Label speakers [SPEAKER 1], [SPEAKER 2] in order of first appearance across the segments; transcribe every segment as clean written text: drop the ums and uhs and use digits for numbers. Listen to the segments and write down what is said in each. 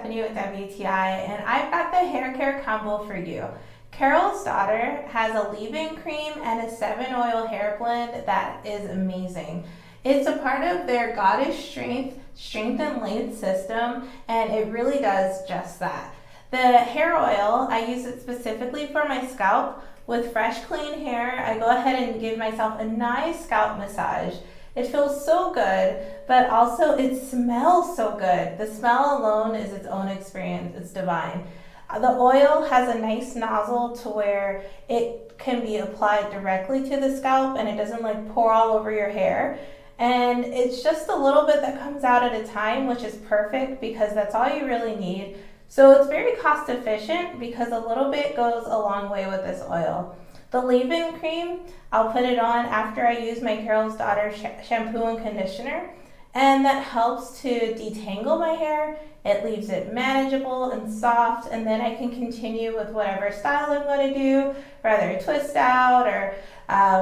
[SPEAKER 1] Stephanie with WTI, and I've got the hair care combo for you. Carol's Daughter has a leave-in cream and a 7-oil hair blend that is amazing. It's a part of their Goddess Strength and Length system, and it really does just that. The hair oil, I use it specifically for my scalp. With fresh, clean hair, I go ahead and give myself a nice scalp massage. It feels so good, but also it smells so good. The smell alone is its own experience. It's divine. The oil has a nice nozzle to where it can be applied directly to the scalp and it doesn't like pour all over your hair. And it's just a little bit that comes out at a time, which is perfect because that's all you really need. So it's very cost efficient because a little bit goes a long way with this oil. The leave-in cream, I'll put it on after I use my Carol's Daughter shampoo and conditioner, and that helps to detangle my hair. It leaves it manageable and soft, and then I can continue with whatever style I'm going to do, whether twist out or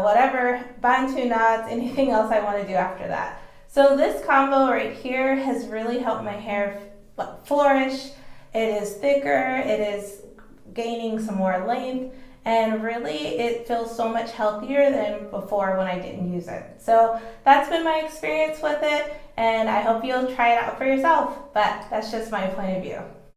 [SPEAKER 1] whatever, bantu knots, anything else I want to do after that. So this combo right here has really helped my hair flourish. It is thicker, it is gaining some more length, and really it feels so much healthier than before when I didn't use it. So that's been my experience with it, and I hope you'll try it out for yourself, but that's just my point of view.